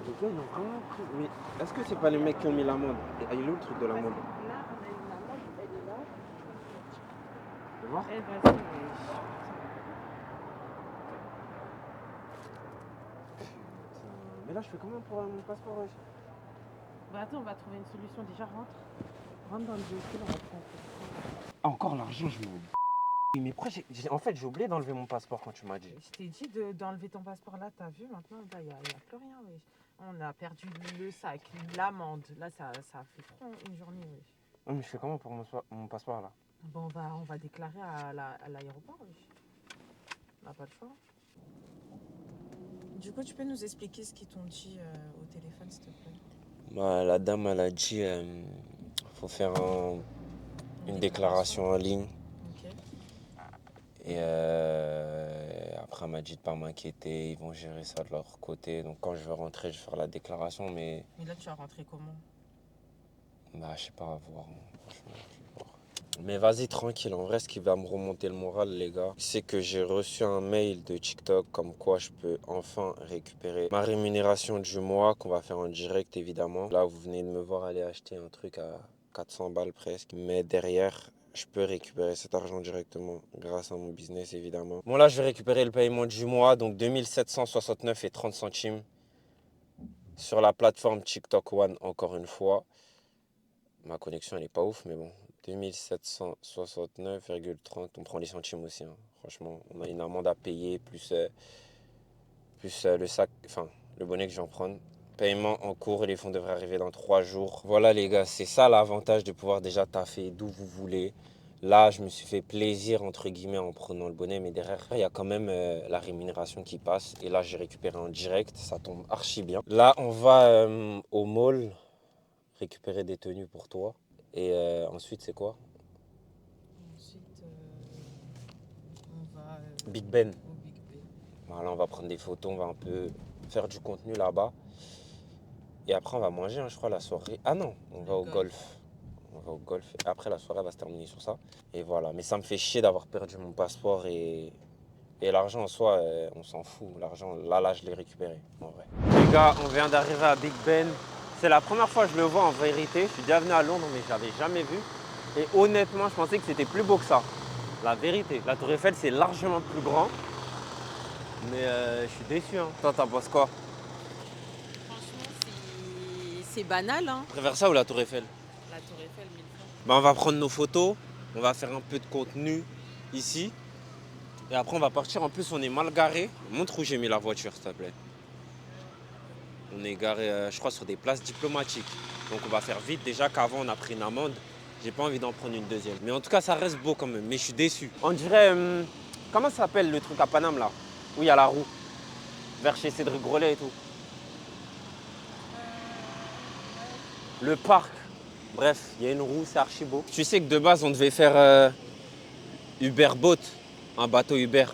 Speaker 1: Les gars, ils ont vraiment pris. Mais est-ce que c'est pas les mecs qui ont mis l'amende? Et il est où le truc de l'amende?
Speaker 2: Là, on a une amende, elle est là.
Speaker 1: Tu vois?
Speaker 2: Eh, vas-y, wesh.
Speaker 1: Mais là, je fais comment pour mon passeport, wesh?
Speaker 2: Bah attends, on va trouver une solution. Déjà, rentre. Rentre dans le véhicule, on va prendre.
Speaker 1: Ah, encore l'argent, je m'en. Mais pourquoi en fait, j'ai oublié d'enlever mon passeport quand tu m'as dit.
Speaker 2: Je t'ai dit d'enlever ton passeport là, t'as vu, maintenant, il n'y a plus rien, wesh. On a perdu le sac, l'amende. Là, ça fait trop une journée, wesh.
Speaker 1: Oh, mais je fais comment pour mon passeport là?
Speaker 2: Bon, on va déclarer à l'aéroport, wesh. On n'a pas le choix. Du coup, tu peux nous expliquer ce qu'ils t'ont dit au téléphone, s'il te plaît?
Speaker 1: Bah, la dame, elle a dit faut faire une déclaration en ligne.
Speaker 2: Ok.
Speaker 1: Et après, elle m'a dit de pas m'inquiéter, ils vont gérer ça de leur côté. Donc, quand je vais rentrer, je vais faire la déclaration. Mais
Speaker 2: là, tu vas rentrer comment?
Speaker 1: bah, je sais pas, à voir. Franchement, je vais voir. Mais vas-y, tranquille. En vrai, ce qui va me remonter le moral, les gars, c'est que j'ai reçu un mail de TikTok comme quoi je peux enfin récupérer ma rémunération du mois qu'on va faire en direct, évidemment. Là, vous venez de me voir aller acheter un truc à 400 balles presque. Mais derrière, je peux récupérer cet argent directement grâce à mon business, évidemment. Bon, là, je vais récupérer le paiement du mois, donc 2769 et 30 centimes sur la plateforme TikTok One, encore une fois. Ma connexion, elle est pas ouf, mais bon. 2769,30. On prend les centimes aussi. Hein. Franchement, on a une amende à payer, plus le sac, enfin, le bonnet que je vais en prendre. Paiement en cours et les fonds devraient arriver dans 3 jours. Voilà, les gars, c'est ça l'avantage de pouvoir déjà taffer d'où vous voulez. Là, je me suis fait plaisir, entre guillemets, en prenant le bonnet, mais derrière, il y a quand même la rémunération qui passe. Et là, j'ai récupéré en direct, ça tombe archi bien. Là, on va au mall. récupérer des tenues pour toi. Et ensuite, c'est quoi?
Speaker 2: Ensuite, on va
Speaker 1: Big Ben.
Speaker 2: au Big Ben.
Speaker 1: Voilà, on va prendre des photos, on va un peu faire du contenu là-bas. Et après, on va manger, hein, je crois, la soirée. Ah non, on va au golf. On va au golf. Et après, la soirée va se terminer sur ça. Et voilà. Mais ça me fait chier d'avoir perdu mon passeport et l'argent en soi, on s'en fout. L'argent, là, je l'ai récupéré, en vrai. Les gars, on vient d'arriver à Big Ben. C'est la première fois que je le vois en vérité. Je suis déjà venu à Londres, mais je l'avais jamais vu. Et honnêtement, je pensais que c'était plus beau que ça. La vérité. La Tour Eiffel, c'est largement plus grand. Mais je suis déçu. Hein. Toi, t'en penses quoi?
Speaker 2: Franchement, c'est banal, hein.
Speaker 1: Tu préfères ça ou la Tour Eiffel?
Speaker 2: La Tour Eiffel, 1000 fois.
Speaker 1: Ben, on va prendre nos photos. On va faire un peu de contenu ici. Et après, on va partir. En plus, on est mal garé. Montre où j'ai mis la voiture, s'il te plaît. On est garé, je crois, sur des places diplomatiques. Donc, on va faire vite. Déjà qu'avant, on a pris une amende. J'ai pas envie d'en prendre une deuxième. Mais en tout cas, ça reste beau quand même. Mais je suis déçu. On dirait... comment ça s'appelle le truc à Paname, là? Où il y a la roue. Vers chez Cédric Grolet et tout. Le parc. Bref, il y a une roue, c'est archi beau. Tu sais que de base, on devait faire Uber Boat. Un bateau Uber.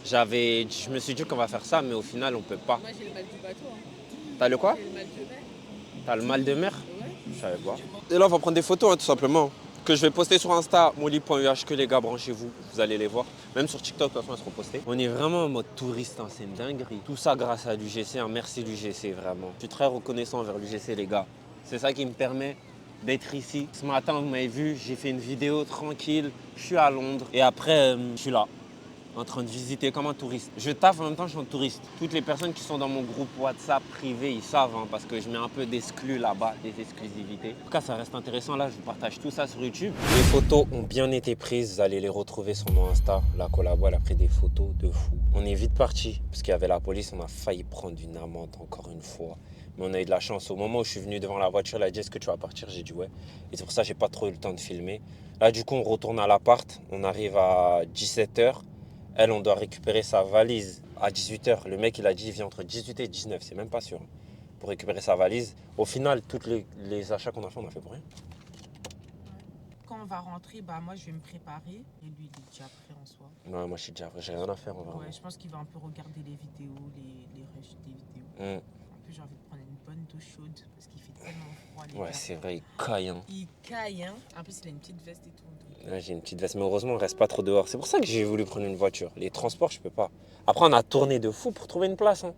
Speaker 1: Je me suis dit qu'on va faire ça, mais au final, on peut pas.
Speaker 2: Moi, j'ai le mal du bateau. Hein.
Speaker 1: T'as le quoi?
Speaker 2: J'ai le mal de mer.
Speaker 1: T'as le mal de mer?
Speaker 2: Ouais.
Speaker 1: Je savais pas. Et là, on va prendre des photos, hein, tout simplement. Que je vais poster sur Insta, molly.uh, que les gars, branchez-vous. Vous allez les voir. Même sur TikTok, de toute façon, elles seront postées. On est vraiment en mode touriste, hein, c'est une dinguerie. Tout ça grâce à l'UGC, hein. Merci l'UGC, vraiment. Je suis très reconnaissant envers l'UGC, les gars. C'est ça qui me permet d'être ici. Ce matin, vous m'avez vu, j'ai fait une vidéo tranquille. Je suis à Londres. Et après, je suis là, en train de visiter comme un touriste. Je taffe en même temps, je suis un touriste. Toutes les personnes qui sont dans mon groupe WhatsApp privé, ils savent, hein, parce que je mets un peu d'exclus là-bas, des exclusivités. En tout cas, ça reste intéressant. Là, je vous partage tout ça sur YouTube. Les photos ont bien été prises. Vous allez les retrouver sur mon Insta. La collabo, elle a pris des photos de fou. On est vite parti, parce qu'il y avait la police. On a failli prendre une amende encore une fois. Mais on a eu de la chance. Au moment où je suis venu devant la voiture, elle a dit, est-ce que tu vas partir? J'ai dit ouais. Et c'est pour ça que j'ai pas trop eu le temps de filmer. Là, du coup, on retourne à l'appart. On arrive à 17h. Elle, on doit récupérer sa valise à 18h. Le mec, il a dit, il vient entre 18 et 19, c'est même pas sûr. Pour récupérer sa valise. Au final, tous les achats qu'on a fait, on a fait pour rien.
Speaker 2: Quand on va rentrer, bah moi je vais me préparer. Et lui, il est déjà prêt en soi.
Speaker 1: Non, moi, j'ai rien à faire.
Speaker 2: Ouais, je pense qu'il va un peu regarder les vidéos, les rushs des vidéos. En plus, j'ai envie de prendre une bonne douche chaude parce qu'il fait tellement froid. Les
Speaker 1: Ouais,
Speaker 2: gars.
Speaker 1: c'est vrai, il caille. Hein.
Speaker 2: Il caille, hein. En plus, il a une petite veste et tout. Donc...
Speaker 1: Ouais, j'ai une petite veste, mais heureusement, on reste pas trop dehors. C'est pour ça que j'ai voulu prendre une voiture. Les transports, je peux pas. Après, on a tourné de fou pour trouver une place. Hein.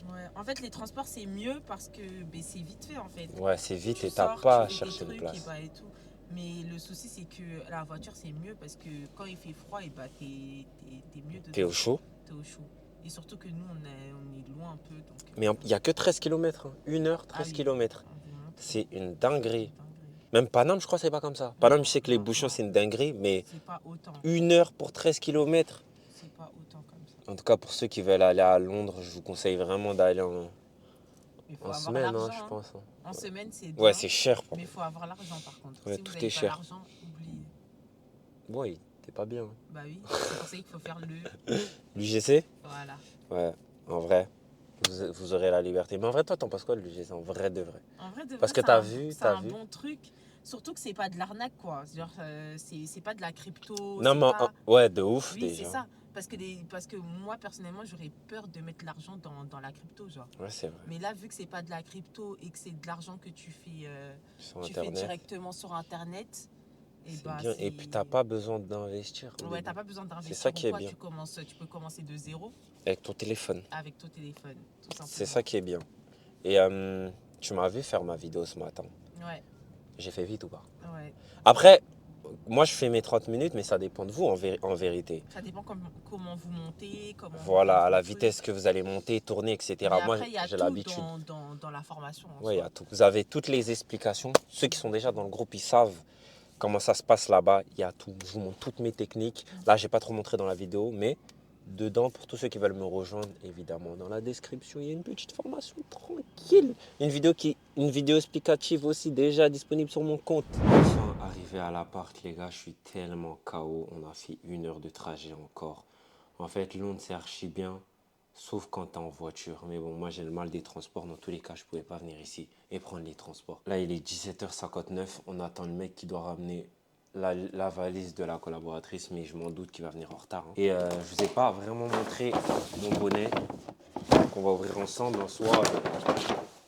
Speaker 2: Ouais. En fait, les transports, c'est mieux parce que c'est vite fait, en fait.
Speaker 1: Ouais, c'est vite
Speaker 2: Tu
Speaker 1: et t'as
Speaker 2: sors,
Speaker 1: pas à
Speaker 2: tu fais des
Speaker 1: chercher une
Speaker 2: trucs,
Speaker 1: place.
Speaker 2: et bah, et tout. Mais le souci, c'est que la voiture, c'est mieux parce que quand il fait froid, et bah, t'es mieux dedans.
Speaker 1: T'es au chaud.
Speaker 2: T'es au chaud. Et surtout que nous, on est loin un peu. Donc,
Speaker 1: Mais il n'y a que 13 km. Hein. 1 heure, 13
Speaker 2: oui.
Speaker 1: km.
Speaker 2: Environ.
Speaker 1: C'est une dinguerie. Même Paname, je crois, c'est pas comme ça. Paname, je sais que les bouchons, c'est une dinguerie, mais
Speaker 2: C'est pas autant.
Speaker 1: 1 heure pour 13 km.
Speaker 2: C'est pas autant comme ça.
Speaker 1: En tout cas, pour ceux qui veulent aller à Londres, je vous conseille vraiment d'aller
Speaker 2: Il faut
Speaker 1: en
Speaker 2: avoir
Speaker 1: semaine, hein,
Speaker 2: l'argent,
Speaker 1: je
Speaker 2: hein.
Speaker 1: pense. Hein.
Speaker 2: En semaine, c'est bien.
Speaker 1: Ouais, c'est cher.
Speaker 2: Mais il faut avoir l'argent, par contre.
Speaker 1: Ouais,
Speaker 2: Si
Speaker 1: tout
Speaker 2: vous
Speaker 1: est
Speaker 2: n'avez pas
Speaker 1: cher.
Speaker 2: l'argent, oubliez.
Speaker 1: Ouais, t'es pas bien. Hein.
Speaker 2: Bah oui, c'est pour ça qu'il faut faire le...
Speaker 1: L'UGC?
Speaker 2: Voilà.
Speaker 1: Ouais, en vrai, vous aurez la liberté. Mais en vrai, toi, t'en penses quoi de l'UGC? En vrai de vrai.
Speaker 2: En vrai, de
Speaker 1: Parce
Speaker 2: vrai,
Speaker 1: que
Speaker 2: c'est
Speaker 1: t'as
Speaker 2: un-
Speaker 1: vu,
Speaker 2: c'est
Speaker 1: t'as
Speaker 2: un
Speaker 1: vu.
Speaker 2: bon truc. Surtout que c'est pas de l'arnaque, quoi. Genre, c'est pas de la crypto.
Speaker 1: Non,
Speaker 2: c'est
Speaker 1: mais
Speaker 2: pas...
Speaker 1: ouais, de ouf
Speaker 2: Oui,
Speaker 1: déjà.
Speaker 2: c'est ça. Parce que moi, personnellement, j'aurais peur de mettre l'argent dans la crypto, genre.
Speaker 1: Ouais, c'est vrai.
Speaker 2: Mais là, vu que c'est pas de la crypto et que c'est de l'argent que tu fais,
Speaker 1: Sur
Speaker 2: tu fais
Speaker 1: Internet,
Speaker 2: directement sur Internet, et
Speaker 1: c'est
Speaker 2: bah,
Speaker 1: bien. Et puis, t'as pas besoin d'investir. au
Speaker 2: Ouais,
Speaker 1: début.
Speaker 2: t'as pas besoin d'investir.
Speaker 1: ça qui est
Speaker 2: Ou quoi,
Speaker 1: bien.
Speaker 2: tu peux commencer de zéro
Speaker 1: Avec ton téléphone.
Speaker 2: avec ton téléphone, tout simplement.
Speaker 1: C'est ça qui est bien. Et tu m'as vu faire ma vidéo ce matin.
Speaker 2: Ouais,
Speaker 1: J'ai fait vite ou pas?
Speaker 2: ouais.
Speaker 1: Après, moi, je fais mes 30 minutes, mais ça dépend de vous en vérité.
Speaker 2: Ça dépend comment vous montez, comment... vous
Speaker 1: Voilà,
Speaker 2: faites
Speaker 1: à la
Speaker 2: vos trucs.
Speaker 1: vitesse que vous allez monter, tourner, etc.
Speaker 2: Mais
Speaker 1: Moi,
Speaker 2: après, il y a
Speaker 1: j'ai
Speaker 2: tout
Speaker 1: l'habitude.
Speaker 2: dans la formation. en
Speaker 1: Oui, il y
Speaker 2: soi.
Speaker 1: a tout. Vous avez toutes les explications. Ceux qui sont déjà dans le groupe, ils savent comment ça se passe là-bas. Il y a tout. Je vous montre toutes mes techniques. Là, je n'ai pas trop montré dans la vidéo, mais dedans, pour tous ceux qui veulent me rejoindre, évidemment, dans la description, il y a une petite formation tranquille. Une vidéo explicative aussi déjà disponible sur mon compte. Enfin, arrivé à l'appart, les gars, je suis tellement KO. On a fait 1 heure de trajet encore. En fait, Londres, c'est archi bien. Sauf quand t'es en voiture. Mais bon, moi j'ai le mal des transports. Dans tous les cas, je pouvais pas venir ici et prendre les transports. Là, il est 17h59. On attend le mec qui doit ramener la valise de la collaboratrice. Mais je m'en doute qu'il va venir en retard. Hein. Et je vous ai pas vraiment montré mon bonnet qu'on va ouvrir ensemble. En soi,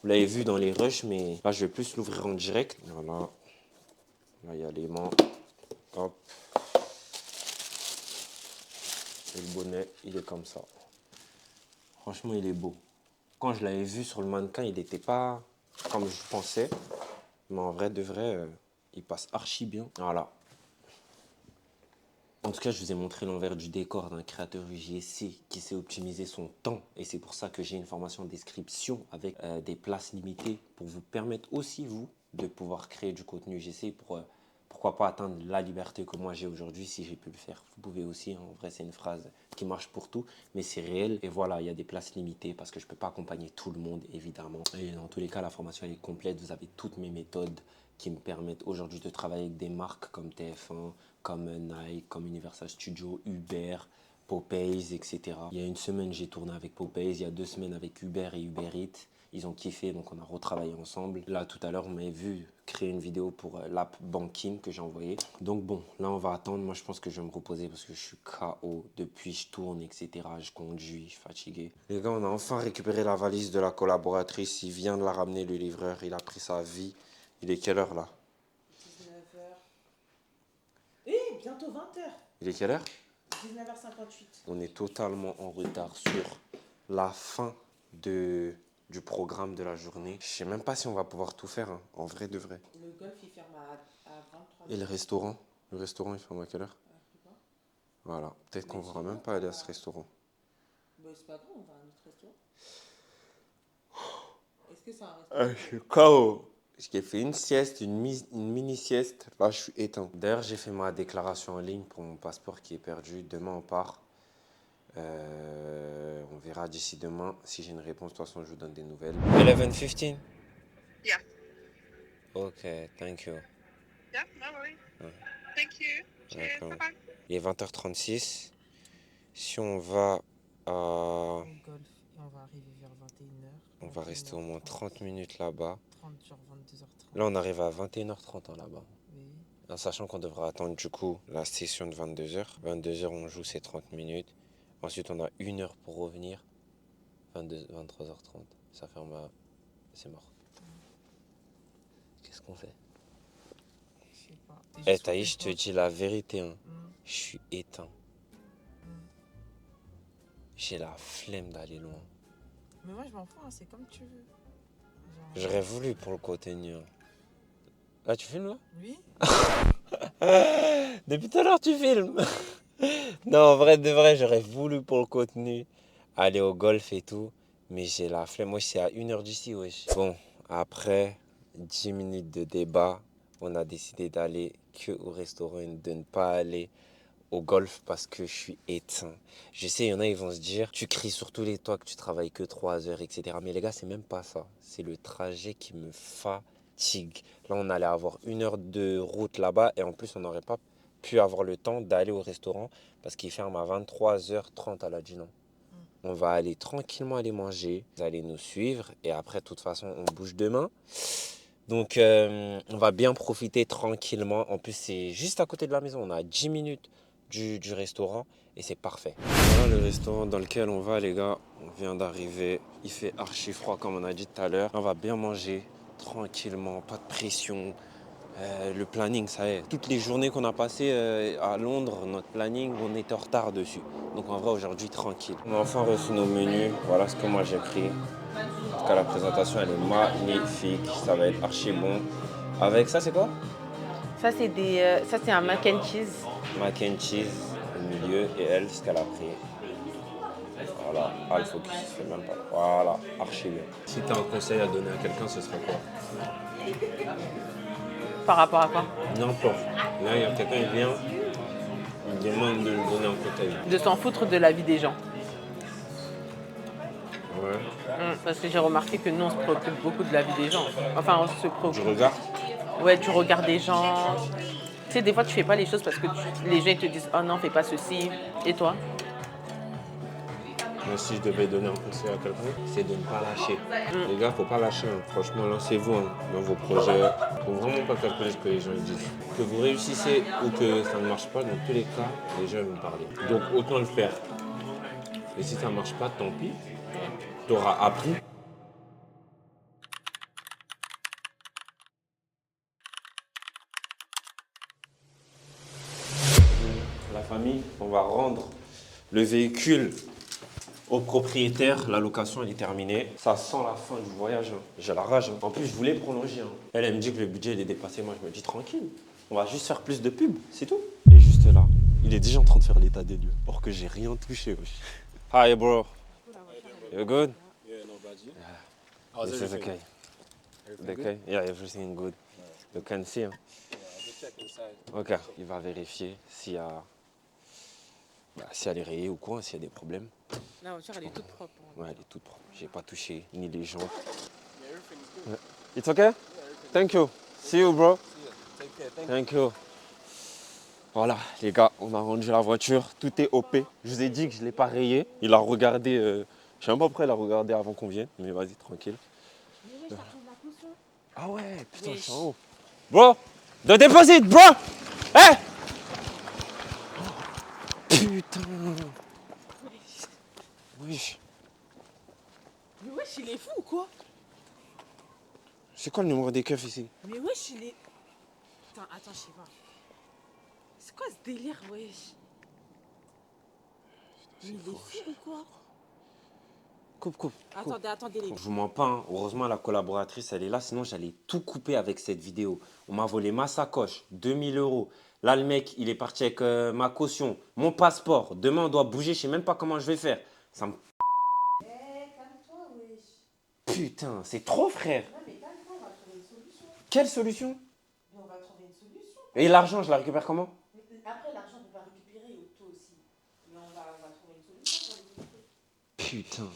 Speaker 1: vous l'avez vu dans les rushs. Mais là, je vais plus l'ouvrir en direct. Voilà. Là, il y a l'aimant. Hop. Et le bonnet, il est comme ça. Franchement, il est beau. Quand je l'avais vu sur le mannequin, il n'était pas comme je pensais. Mais en vrai, de vrai, il passe archi bien. Voilà. En tout cas, je vous ai montré l'envers du décor d'un créateur UGC qui sait optimiser son temps. Et c'est pour ça que j'ai une formation en description avec des places limitées pour vous permettre aussi, vous, de pouvoir créer du contenu UGC pour... pourquoi pas atteindre la liberté que moi j'ai aujourd'hui si j'ai pu le faire. Vous pouvez aussi, en vrai c'est une phrase qui marche pour tout, mais c'est réel. Et voilà, il y a des places limitées parce que je ne peux pas accompagner tout le monde évidemment. Et dans tous les cas, la formation elle est complète. Vous avez toutes mes méthodes qui me permettent aujourd'hui de travailler avec des marques comme TF1, comme Nike, comme Universal Studios, Uber, Popeyes, etc. Il y a une semaine j'ai tourné avec Popeyes, il y a 2 semaines avec Uber et Uber Eats. Ils ont kiffé, donc on a retravaillé ensemble. Là, tout à l'heure, vous m'avez vu créer une vidéo pour l'app Banking que j'ai envoyée. Donc bon, là, on va attendre. Moi, je pense que je vais me reposer parce que je suis KO. Depuis, je tourne, etc. Je conduis, je suis fatigué. Les gars, on a enfin récupéré la valise de la collaboratrice. Il vient de la ramener, le livreur. Il a pris sa vie. Il est quelle heure, là?
Speaker 2: 19h. Eh, bientôt 20h.
Speaker 1: Il est quelle heure?
Speaker 2: 19h58.
Speaker 1: On est totalement en retard sur la fin du programme de la journée. Je sais même pas si on va pouvoir tout faire, hein, en vrai de vrai.
Speaker 2: Le golf, il ferme à 23h.
Speaker 1: Et le restaurant? Le restaurant, il ferme à quelle heure? Voilà, peut-être qu'on ne pourra même pas aller à ce restaurant.
Speaker 2: Bah, c'est pas grave, on va à un autre restaurant. Est-ce que c'est un restaurant?
Speaker 1: Je suis KO. J'ai fait une sieste, une mini-sieste. Là, je suis éteint. D'ailleurs, j'ai fait ma déclaration en ligne pour mon passeport qui est perdu. Demain, on part. On verra d'ici demain. Si j'ai une réponse, de toute façon, je vous donne des nouvelles. 11:15?
Speaker 7: Yeah.
Speaker 1: Okay, thank you.
Speaker 7: Yeah, no worries. Thank you. Cheers.
Speaker 1: D'accord.
Speaker 7: Bye-bye.
Speaker 1: Il est 20h36. Si on va à...
Speaker 2: Au golf, et on va arriver vers 21h.
Speaker 1: On va rester au moins 30 minutes là-bas.
Speaker 2: 30 sur 22h30.
Speaker 1: Là, on arrive à 21h30 hein, là-bas.
Speaker 2: Oui.
Speaker 1: En sachant qu'on devra attendre du coup la session de 22h. 22h, on joue ces 30 minutes. Ensuite, on a 1 heure pour revenir. 23h30. Ça ferme à... C'est mort. Qu'est-ce qu'on fait?
Speaker 2: Je sais pas.
Speaker 1: Eh, Taï, je te dis la vérité. Hein.
Speaker 2: Mm.
Speaker 1: Je suis éteint. J'ai la flemme d'aller loin.
Speaker 2: Mais moi, je m'en fous, hein, c'est comme tu veux. Genre...
Speaker 1: J'aurais voulu pour le contenu. Hein. Là, tu filmes là?
Speaker 2: Oui.
Speaker 1: Depuis tout à l'heure, tu filmes. Non, en vrai, de vrai, j'aurais voulu pour le contenu aller au golf et tout. Mais j'ai la flemme. Moi, c'est à 1 heure d'ici, wesh. Bon, après 10 minutes de débat, on a décidé d'aller que au restaurant et de ne pas aller au golf parce que je suis éteint. Je sais, il y en a, ils vont se dire, tu cries sur tous les toits que tu travailles que 3 heures, etc. Mais les gars, c'est même pas ça. C'est le trajet qui me fatigue. Là, on allait avoir 1 heure de route là-bas et en plus, on n'aurait pas pu avoir le temps d'aller au restaurant parce qu'il ferme à 23h30 à la Dinan. On va aller tranquillement aller manger. Vous allez nous suivre et après, de toute façon, on bouge demain. Donc, on va bien profiter tranquillement. En plus, c'est juste à côté de la maison. On a 10 minutes du restaurant et c'est parfait. Voilà le restaurant dans lequel on va, les gars. On vient d'arriver. Il fait archi froid, comme on a dit tout à l'heure. On va bien manger tranquillement, pas de pression. Le planning, ça y est. Toutes les journées qu'on a passées à Londres, notre planning, on était en retard dessus. Donc en vrai, aujourd'hui, tranquille. On a enfin reçu nos menus. Voilà ce que moi j'ai pris. En tout cas, la présentation, elle est magnifique. Ça va être archi bon. Avec ça, c'est quoi?
Speaker 2: Ça, c'est un mac and cheese.
Speaker 1: Mac and cheese au milieu et elle, ce qu'elle a pris. Voilà. Ah, le focus, il se fait même pas. Voilà, archi bien. Si tu as un conseil à donner à quelqu'un, ce serait quoi?
Speaker 2: Par rapport à quoi?
Speaker 1: N'importe. Là, il y a quelqu'un qui vient, il me demande de lui donner un conseil.
Speaker 2: De s'en foutre de la vie des gens.
Speaker 1: Ouais.
Speaker 2: Parce que j'ai remarqué que nous, on se préoccupe beaucoup de la vie des gens. Enfin, on se préoccupe.
Speaker 1: Je regarde.
Speaker 2: Ouais, tu regardes des gens. Tu sais, des fois, tu fais pas les choses parce que les gens ils te disent « Oh non, fais pas ceci. » Et toi?
Speaker 1: Moi, si je devais donner un conseil à quelqu'un, c'est de ne pas lâcher. Les gars, faut pas lâcher. Hein. Franchement, lancez-vous dans vos projets. Faut vraiment pas calculer ce que les gens ils disent. Que vous réussissez ou que ça ne marche pas, dans tous les cas, les gens vont parler. Donc, autant le faire. Et si ça ne marche pas, tant pis. Tu auras appris. La famille, on va rendre le véhicule au propriétaire. La location elle est terminée. Ça sent la fin du voyage. Hein. J'ai la rage. Hein. En plus, je voulais prolonger. Hein. Elle me dit que le budget il est dépassé. Moi, je me dis tranquille. On va juste faire plus de pubs, c'est tout. Il est juste là. Il est déjà en train de faire l'état des lieux. Or que j'ai rien touché. Wesh. Hi, bro. You good?
Speaker 8: Yeah, no bad. You?
Speaker 1: Yeah. This is okay. Okay? Yeah, everything good. You can see. Hein.
Speaker 8: Check inside.
Speaker 1: Ok, il va vérifier s'il y a, si elle est rayée ou quoi, s'il y a des problèmes.
Speaker 2: La voiture, elle est toute propre.
Speaker 1: Ouais, elle est toute propre. J'ai pas touché ni les jantes. Yeah. It's okay? Thank you. See you, bro.
Speaker 8: Take care.
Speaker 1: Thank you. Voilà, les gars, on a rendu la voiture. Tout est OP. Je vous ai dit que je ne l'ai pas rayé. Il a regardé. Je sais même pas pourquoi il a regardé avant qu'on vienne. Mais vas-y, tranquille. Ah ouais, putain, je suis en haut. Bro! The deposit, bro! Hey! Putain! Wesh.
Speaker 2: Mais wesh, il est fou ou quoi?
Speaker 1: C'est quoi le numéro des keufs ici?
Speaker 2: Mais wesh, il est... Attends, je sais pas. C'est quoi ce délire, wesh? Mais il est fou ou quoi?
Speaker 1: Coupe.
Speaker 2: Attendez les...
Speaker 1: Je vous mens pas, hein. Heureusement la collaboratrice elle est là, sinon j'allais tout couper avec cette vidéo. On m'a volé ma sacoche, 2000 €. Là le mec il est parti avec ma caution, mon passeport. Demain on doit bouger, je sais même pas comment je vais faire. Ça me...
Speaker 2: calme-toi, wesh.
Speaker 1: Putain, c'est trop frère.
Speaker 2: Non mais calme-toi, on va trouver une solution.
Speaker 1: Quelle solution?
Speaker 2: Mais on va trouver une solution.
Speaker 1: Et l'argent je la récupère comment?
Speaker 2: Après l'argent on va récupérer, toi aussi. Mais on va trouver une solution pour les équiper.
Speaker 1: Putain.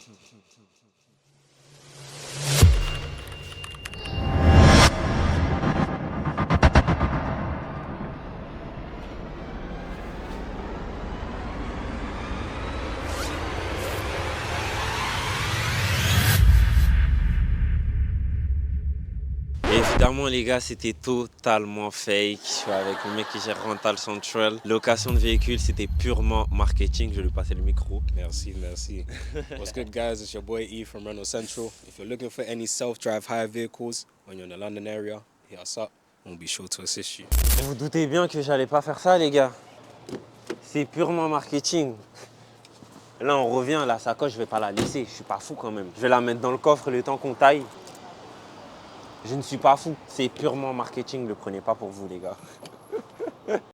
Speaker 1: Évidemment les gars, c'était totalement fake. Je suis avec le mec qui gère Rental Central. Location de véhicule, c'était purement marketing. Je vais lui passer le micro.
Speaker 8: Merci. What's good, guys? It's your boy E from Rental Central. If you're looking for any self-drive hire vehicles when you're in the London area, hit us up. We'll be sure to assist you.
Speaker 1: Vous doutez bien que j'allais pas faire ça les gars. C'est purement marketing. Là on revient, la sacoche je vais pas la laisser. Je suis pas fou quand même. Je vais la mettre dans le coffre le temps qu'on taille. Je ne suis pas fou. C'est purement marketing, ne le prenez pas pour vous les gars.